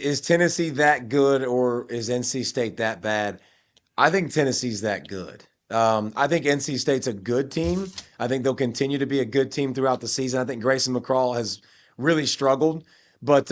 Is Tennessee that good or is NC State that bad? I think Tennessee's that good. I think NC State's a good team. I think they'll continue to be a good team throughout the season. I think Grayson McCraw has really struggled. But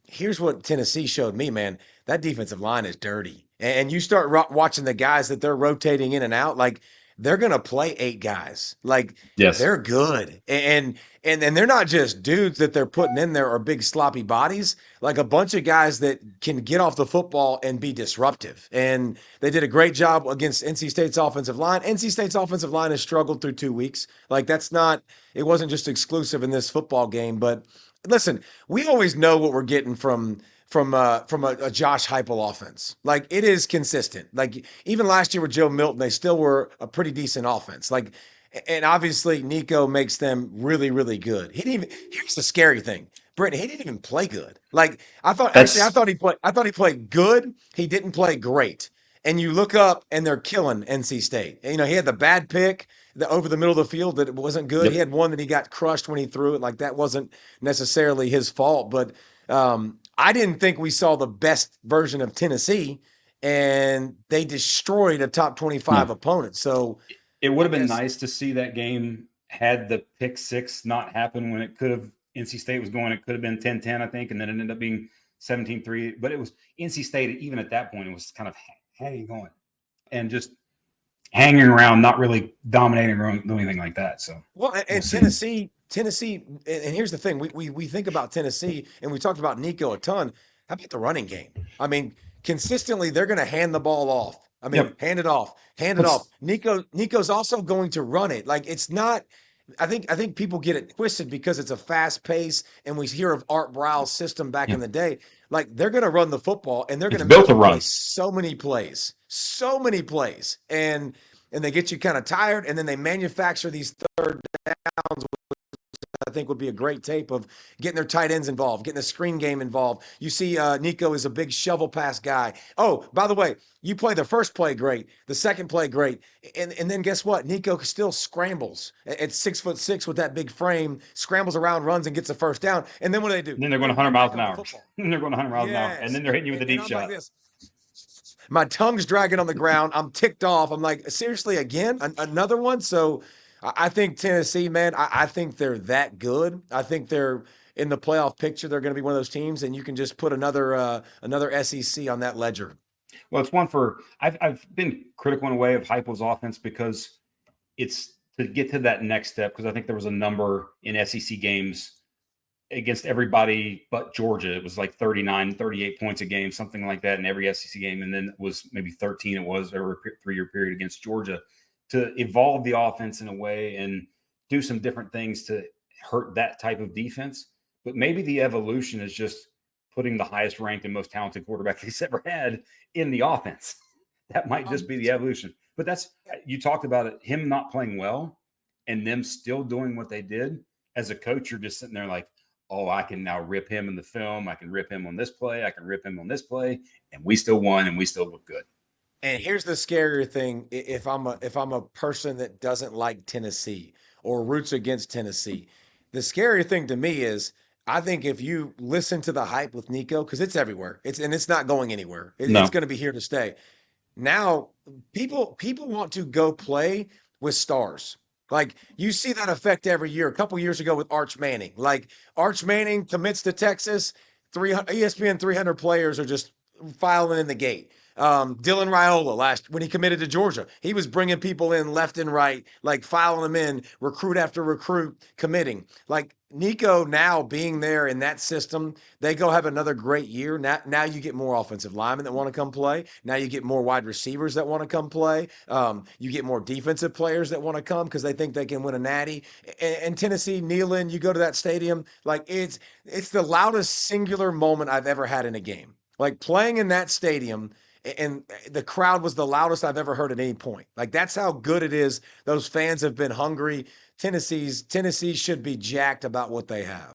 here's what Tennessee showed me, man. That defensive line is dirty. And you start watching the guys that they're rotating in and out, like they're going to play 8 guys. Like Yes. they're good. And they're not just dudes that they're putting in there or big sloppy bodies, like a bunch of guys that can get off the football and be disruptive. And they did a great job against NC State's offensive line. NC State's offensive line has struggled through 2 weeks. Like that's not, it wasn't just exclusive in this football game. But listen, we always know what we're getting from a Josh Heupel offense. Like it is consistent. Like even last year with Joe Milton, they still were a pretty decent offense. Like, and obviously Nico makes them really, really good. He didn't even. Here's the scary thing, Brittany. He didn't even play good. Like I thought. Actually, I That's thought he played. I thought he played good. He didn't play great. And you look up, and they're killing NC State. And, he had the bad pick over the middle of the field that it wasn't good. He Yep. had one that he got crushed when he threw it. Like that wasn't necessarily his fault, but I didn't think we saw the best version of Tennessee, and they destroyed a top 25 No. opponent. So It would I have been guess, nice to see that game had the pick six not happen when it could have. NC State was going, it could have been 10-10, I think, and then it ended up being 17-3. But it was NC State, even at that point, it was kind of hanging on and just hanging around, not really dominating or doing anything like that. So well, we'll and see. Tennessee, and here's the thing: we think about Tennessee, and we talked about Nico a ton. How about the running game? I mean, consistently they're going to hand the ball off. I mean, Yep. hand it off, hand it off. Let's, Nico's also going to run it. Like it's not. I think people get it twisted because it's a fast pace, and we hear of Art Briles' system back yeah. in the day. Like they're going to run the football, and they're going It's to built make to you play run. so many plays, and they get you kind of tired, and then they manufacture these third downs. I think would be a great tape of getting their tight ends involved, getting the screen game involved. You see, Nico is a big shovel pass guy. Oh, by the way, you play the first play great, the second play great, and then guess what? Nico still scrambles at 6'6" with that big frame, scrambles around, runs, and gets a first down. And then what do they do? And then they're going They 100 run miles back an on the hour. football. And they're going 100 miles an hour. And Yes, then they're hitting you with a and deep I'm like shot. this. My tongue's dragging on the ground. I'm ticked off. I'm like, seriously, again, another one. So I think Tennessee, man, I think they're that good. I think they're in the playoff picture. They're going to be one of those teams, and you can just put another SEC on that ledger. Well, it's one for I've been critical in a way of Heupel's offense because it's to get to that next step because I think there was a number in SEC games against everybody but Georgia. It was like 39, 38 points a game, something like that in every SEC game. And then it was maybe 13 it was over a 3-year period against Georgia to evolve the offense in a way and do some different things to hurt that type of defense. But maybe the evolution is just putting the highest ranked and most talented quarterback he's ever had in the offense. That might just Um, be the evolution. But that's, you talked about it, him not playing well and them still doing what they did. As a coach, you're just sitting there like, oh, I can now rip him in the film. I can rip him on this play. I can rip him on this play. And we still won and we still look good. And here's the scarier thing: if I'm a person that doesn't like Tennessee or roots against Tennessee, the scarier thing to me is I think if you listen to the hype with Nico, because it's everywhere, it's not going anywhere. It's No. going to be here to stay. Now, people want to go play with stars. Like you see that effect every year. A couple years ago with Arch Manning. Like Arch Manning commits to Texas, 300 ESPN 300 players are just filing in the gate. Dylan Raiola last when he committed to Georgia, he was bringing people in left and right, like filing them in, recruit after recruit, committing. Like Nico now being there in that system, they go have another great year. Now you get more offensive linemen that want to come play. Now you get more wide receivers that want to come play. You get more defensive players that want to come because they think they can win a natty. And Tennessee, Neyland, you go to that stadium, like it's the loudest singular moment I've ever had in a game. Like playing in that stadium and the crowd was the loudest I've ever heard at any point. Like that's how good it is. Those fans have been hungry. Tennessee should be jacked about what they have.